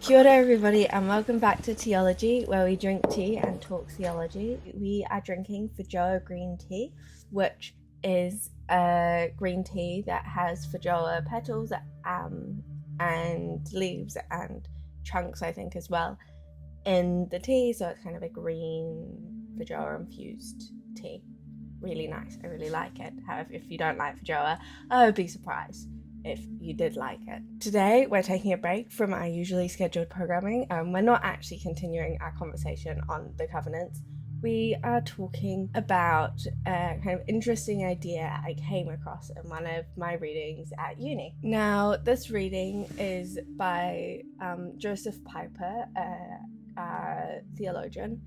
Kia ora everybody and welcome back to Teaology, where we drink tea and talk theology. We are drinking feijoa green tea, which is a green tea that has feijoa petals and leaves and chunks, I think, as well in the tea. So it's kind of a green feijoa infused tea. Really nice. I really like it. However, if you don't like feijoa, I would be surprised if you did like it. Today, we're taking a break from our usually scheduled programming. We're not actually continuing our conversation on the covenants. We are talking about a kind of interesting idea I came across in one of my readings at uni. Now, this reading is by Josef Pieper, a theologian,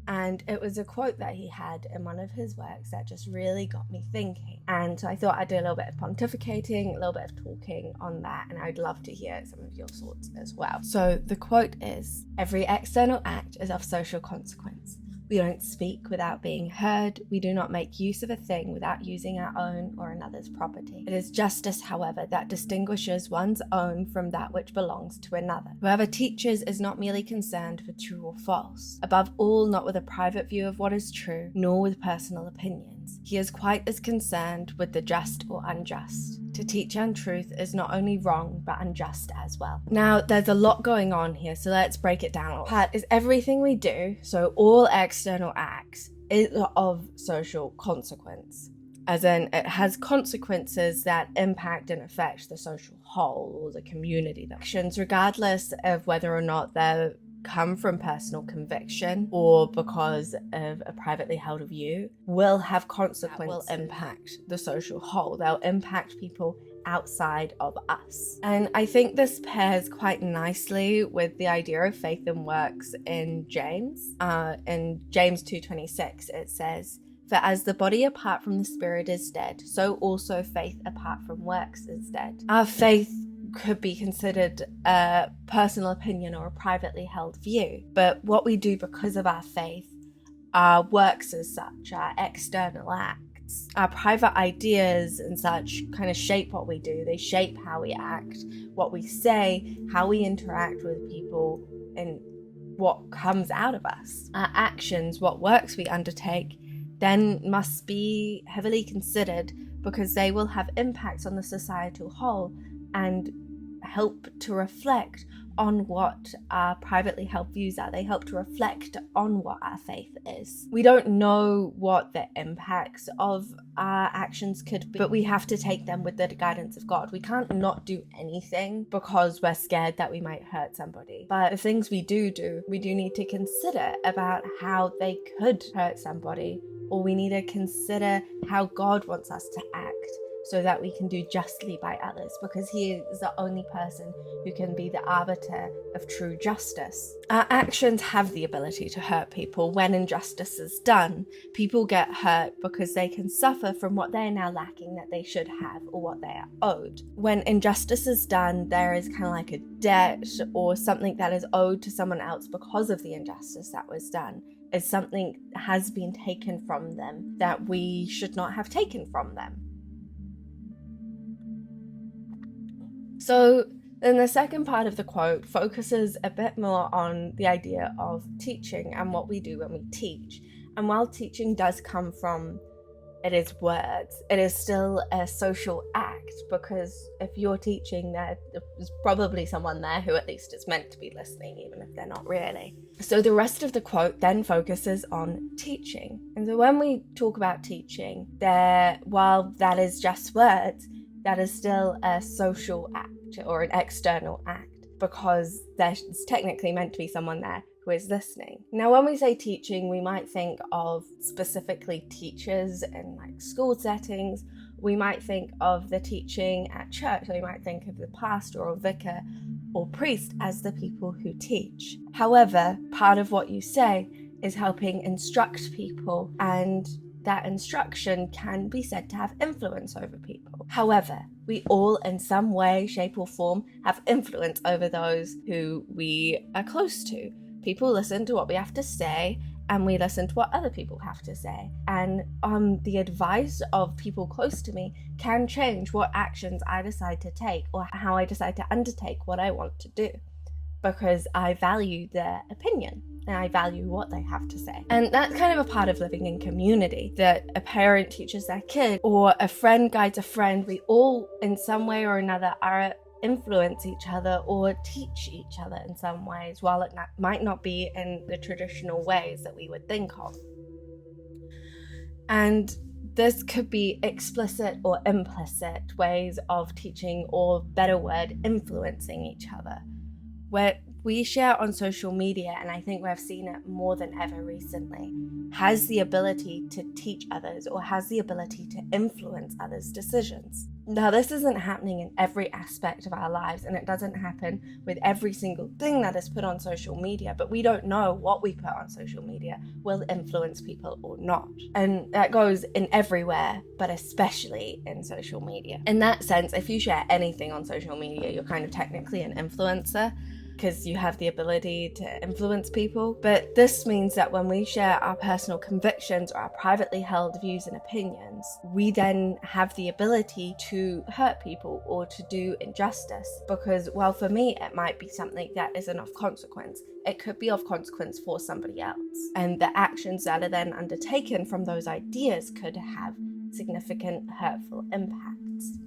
and it was a quote that he had in one of his works that just really got me thinking. And so I thought I'd do a little bit of pontificating, a little bit of talking on that, and I'd love to hear some of your thoughts as well. So the quote is, "Every external act is of social consequence. We don't speak without being heard. We do not make use of a thing without using our own or another's property. It is justice, however, that distinguishes one's own from that which belongs to another. Whoever teaches is not merely concerned with true or false, above all not with a private view of what is true, nor with personal opinions. He is quite as concerned with the just or unjust. To teach untruth is not only wrong, but unjust as well." Now, there's a lot going on here, so let's break it down. Part is everything we do, so all external acts, is of social consequence. As in, it has consequences that impact and affect the social whole or the community. The actions, regardless of whether or not they're come from personal conviction or because of a privately held view, will have consequences that will impact the social whole. They'll impact people outside of us. And I think this pairs quite nicely with the idea of faith and works in James. In James 2:26, it says, "For as the body apart from the spirit is dead, so also faith apart from works is dead." Our faith could be considered a personal opinion or a privately held view, but what we do because of our faith, our works as such, our external acts, our private ideas and such kind of shape what we do. They shape how we act, what we say, how we interact with people, and what comes out of us. Our actions, what works we undertake, then must be heavily considered because they will have impacts on the societal whole and help to reflect on what our privately held views are. They help to reflect on what our faith is. We don't know what the impacts of our actions could be, but we have to take them with the guidance of God. We can't not do anything because we're scared that we might hurt somebody. But the things we do, we do need to consider about how they could hurt somebody, or we need to consider how God wants us to act, so that we can do justly by others, because he is the only person who can be the arbiter of true justice. Our actions have the ability to hurt people. When injustice is done, people get hurt because they can suffer from what they're now lacking that they should have or what they are owed. When injustice is done, there is kind of like a debt or something that is owed to someone else because of the injustice that was done. Is something has been taken from them that we should not have taken from them. So then the second part of the quote focuses a bit more on the idea of teaching and what we do when we teach. And while teaching does come from, it is words, it is still a social act, because if you're teaching, there's probably someone there who at least is meant to be listening, even if they're not really. So the rest of the quote then focuses on teaching. And so when we talk about teaching, while that is just words, that is still a social act or an external act, because there's technically meant to be someone there who is listening. Now, when we say teaching, we might think of specifically teachers in like school settings. We might think of the teaching at church. We might think of the pastor or vicar or priest as the people who teach. However, part of what you say is helping instruct people, and that instruction can be said to have influence over people. However, we all in some way, shape or form have influence over those who we are close to. People listen to what we have to say, and we listen to what other people have to say. And the advice of people close to me can change what actions I decide to take or how I decide to undertake what I want to do. because I value their opinion and I value what they have to say. And that's kind of a part of living in community, that a parent teaches their kid or a friend guides a friend. We all, in some way or another, are influence each other or teach each other in some ways, while it might not be in the traditional ways that we would think of. And this could be explicit or implicit ways of teaching, or better word, influencing each other. Where we share on social media, and I think we've seen it more than ever recently, has the ability to teach others or has the ability to influence others' decisions. Now, this isn't happening in every aspect of our lives, and it doesn't happen with every single thing that is put on social media, but we don't know what we put on social media will influence people or not. And that goes in everywhere, but especially in social media. In that sense, if you share anything on social media, you're kind of technically an influencer, because you have the ability to influence people. But this means that when we share our personal convictions or our privately held views and opinions, we then have the ability to hurt people or to do injustice. Because, well, for me, it might be something that isn't of consequence. It could be of consequence for somebody else. And the actions that are then undertaken from those ideas could have significant hurtful impacts.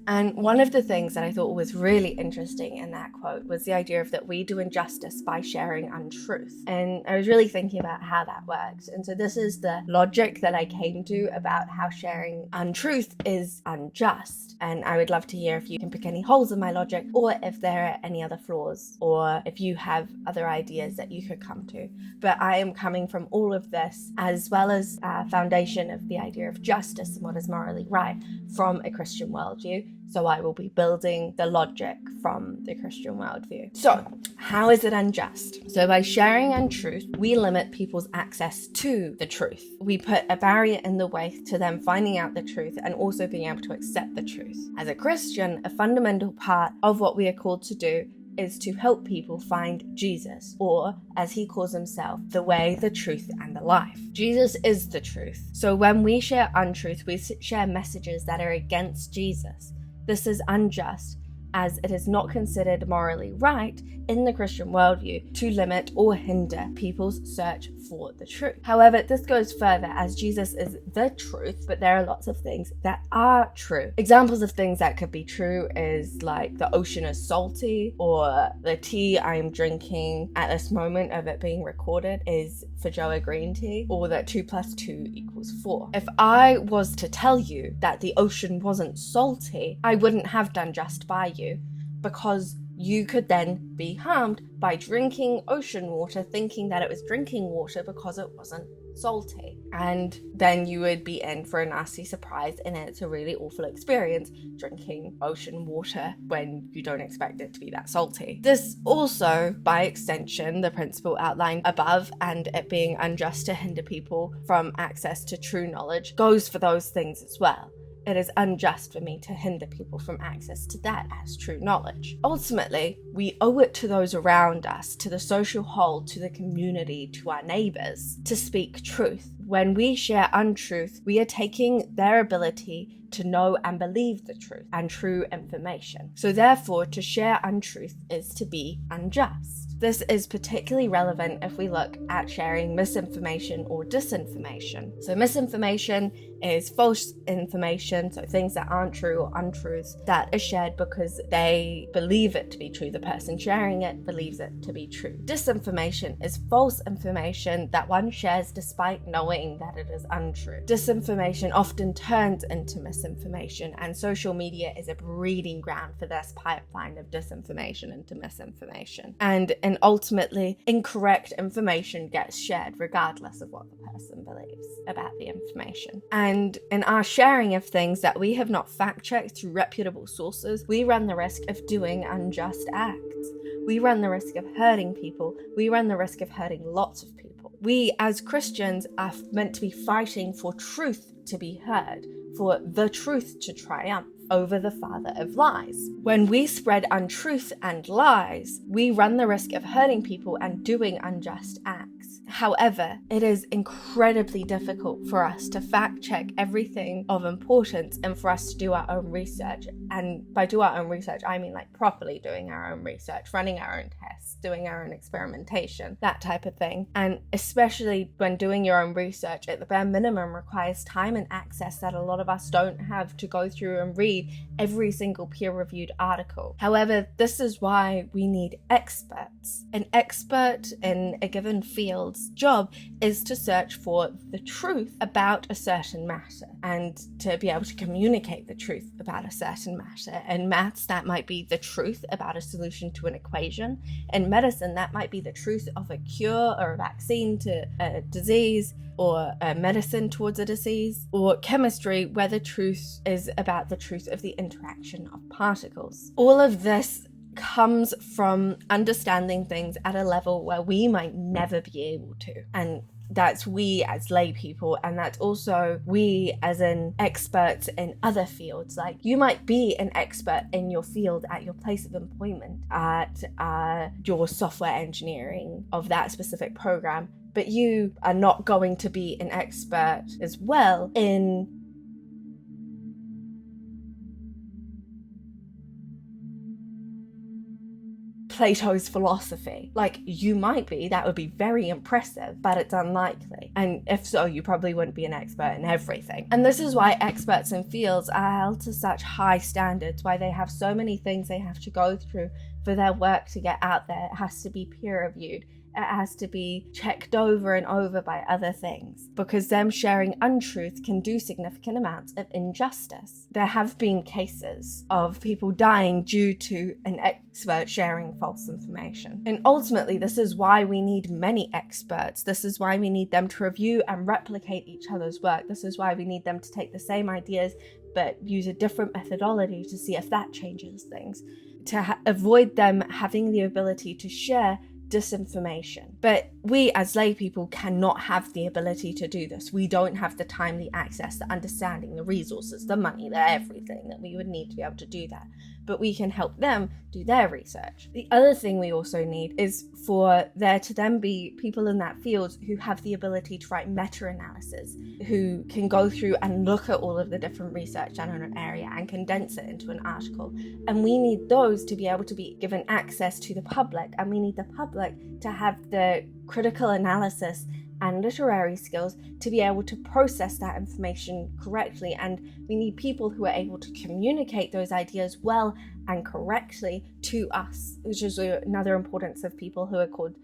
And one of the things that I thought was really interesting in that quote was the idea of that we do injustice by sharing untruth. And I was really thinking about how that works. And so this is the logic that I came to about how sharing untruth is unjust. And I would love to hear if you can pick any holes in my logic, or if there are any other flaws, or if you have other ideas that you could come to. But I am coming from all of this, as well as a foundation of the idea of justice and what is morally right, from a Christian worldview. So I will be building the logic from the Christian worldview. So how is it unjust? So by sharing untruth, we limit people's access to the truth. We put a barrier in the way to them finding out the truth and also being able to accept the truth. As a Christian, a fundamental part of what we are called to do is to help people find Jesus, or as he calls himself, the way, the truth, and the life. Jesus is the truth. So when we share untruth, we share messages that are against Jesus. This is unjust, as it is not considered morally right in the Christian worldview to limit or hinder people's search for the truth. However, this goes further, as Jesus is the truth, but there are lots of things that are true. Examples of things that could be true is like the ocean is salty, or the tea I am drinking at this moment of it being recorded is feijoa green tea, or that 2 + 2 = 4. If I was to tell you that the ocean wasn't salty, I wouldn't have done just by you, because you could then be harmed by drinking ocean water, thinking that it was drinking water because it wasn't salty. And then you would be in for a nasty surprise, and it's a really awful experience drinking ocean water when you don't expect it to be that salty. This also, by extension, the principle outlined above and it being unjust to hinder people from access to true knowledge, goes for those things as well. It is unjust for me to hinder people from access to that as true knowledge. Ultimately, we owe it to those around us, to the social whole, to the community, to our neighbors, to speak truth. When we share untruth, we are taking their ability to know and believe the truth and true information. So therefore, to share untruth is to be unjust. This is particularly relevant if we look at sharing misinformation or disinformation. So misinformation is false information, so things that aren't true or untruths that are shared because they believe it to be true. The person sharing it believes it to be true. Disinformation is false information that one shares despite knowing that it is untrue. Disinformation often turns into misinformation, and social media is a breeding ground for this pipeline of disinformation into misinformation. And ultimately, incorrect information gets shared regardless of what the person believes about the information. And in our sharing of things that we have not fact-checked through reputable sources, we run the risk of doing unjust acts. We run the risk of hurting people. We run the risk of hurting lots of people. We, as Christians, are meant to be fighting for truth to be heard, for the truth to triumph over the father of lies. When we spread untruth and lies, we run the risk of hurting people and doing unjust acts. things. However, it is incredibly difficult for us to fact check everything of importance and for us to do our own research. And by do our own research, I mean like properly doing our own research, running our own tests, doing our own experimentation, that type of thing. And especially when doing your own research, at the bare minimum requires time and access that a lot of us don't have to go through and read every single peer-reviewed article. However, this is why we need experts. An expert in a given field's job is to search for the truth about a certain matter and to be able to communicate the truth about a certain matter. In maths, that might be the truth about a solution to an equation. In medicine, that might be the truth of a cure or a vaccine to a disease, or a medicine towards a disease, or chemistry, where the truth is about the truth of the interaction of particles. All of this comes from understanding things at a level where we might never be able to. And that's we as lay people, and that's also we as in experts in other fields. Like, you might be an expert in your field at your place of employment, at your software engineering of that specific program, but you are not going to be an expert as well in Plato's philosophy. Like, you might be, that would be very impressive, but it's unlikely. And if so, you probably wouldn't be an expert in everything. And this is why experts in fields are held to such high standards, why they have so many things they have to go through for their work to get out there. It has to be peer reviewed. It has to be checked over and over by other things, because them sharing untruth can do significant amounts of injustice. There have been cases of people dying due to an expert sharing false information. And ultimately, this is why we need many experts. This is why we need them to review and replicate each other's work. This is why we need them to take the same ideas but use a different methodology to see if that changes things, to avoid them having the ability to share disinformation. But we as lay people cannot have the ability to do this. We don't have the time, the access, the understanding, the resources, the money, the everything that we would need to be able to do that. But we can help them do their research. The other thing we also need is for there to then be people in that field who have the ability to write meta-analysis, who can go through and look at all of the different research done on an area and condense it into an article. And we need those to be able to be given access to the public, and we need the public to have the critical analysis and literary skills to be able to process that information correctly. And we need people who are able to communicate those ideas well and correctly to us, which is another importance of people who are called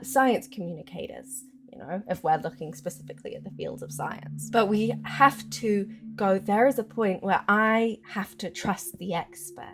science communicators, you know, if we're looking specifically at the fields of science. But we have to go, there is a point where I have to trust the experts,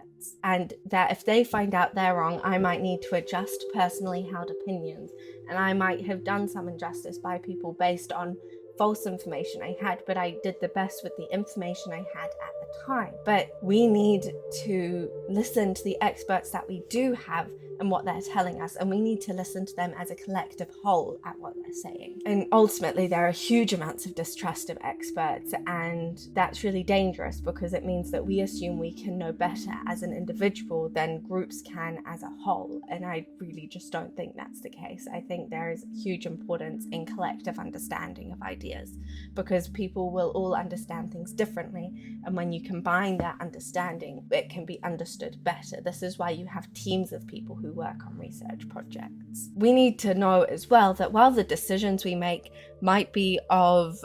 and that if they find out they're wrong, I might need to adjust personally held opinions, and I might have done some injustice by people based on false information I had, but I did the best with the information I had at the time. But we need to listen to the experts that we do have and what they're telling us, and we need to listen to them as a collective whole at what they're saying. And ultimately, there are huge amounts of distrust of experts, and that's really dangerous because it means that we assume we can know better as an individual than groups can as a whole, and I really just don't think that's the case. I think there is huge importance in collective understanding of ideas, because people will all understand things differently, and when you combine that understanding, it can be understood better. This is why you have teams of people who work on research projects. We need to know as well that while the decisions we make might be of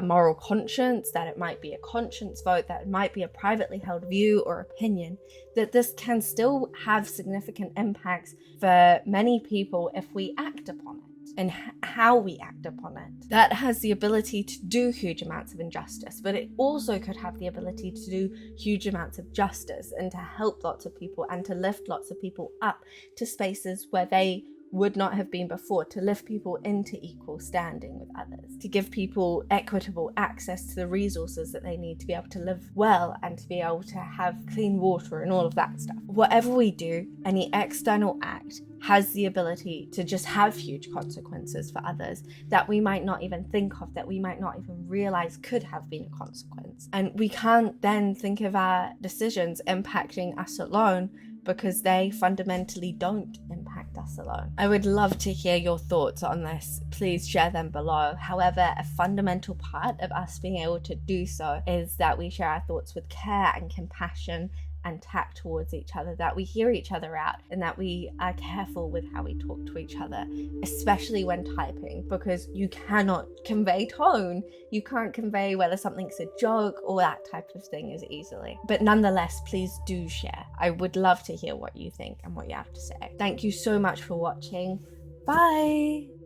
moral conscience, that it might be a conscience vote, that it might be a privately held view or opinion, that this can still have significant impacts for many people if we act upon it, and how we act upon it. That has the ability to do huge amounts of injustice, but it also could have the ability to do huge amounts of justice and to help lots of people and to lift lots of people up to spaces where they would not have been before, to lift people into equal standing with others, to give people equitable access to the resources that they need to be able to live well and to be able to have clean water and all of that stuff. Whatever we do, any external act has the ability to just have huge consequences for others that we might not even think of, that we might not even realize could have been a consequence. And we can't then think of our decisions impacting us alone, because they fundamentally don't impact left us alone. I would love to hear your thoughts on this. Please share them below. However, a fundamental part of us being able to do so is that we share our thoughts with care and compassion and tact towards each other, that we hear each other out, and that we are careful with how we talk to each other, especially when typing, because you cannot convey tone. You can't convey whether something's a joke or that type of thing as easily. But nonetheless, please do share. I would love to hear what you think and what you have to say. Thank you so much for watching. Bye!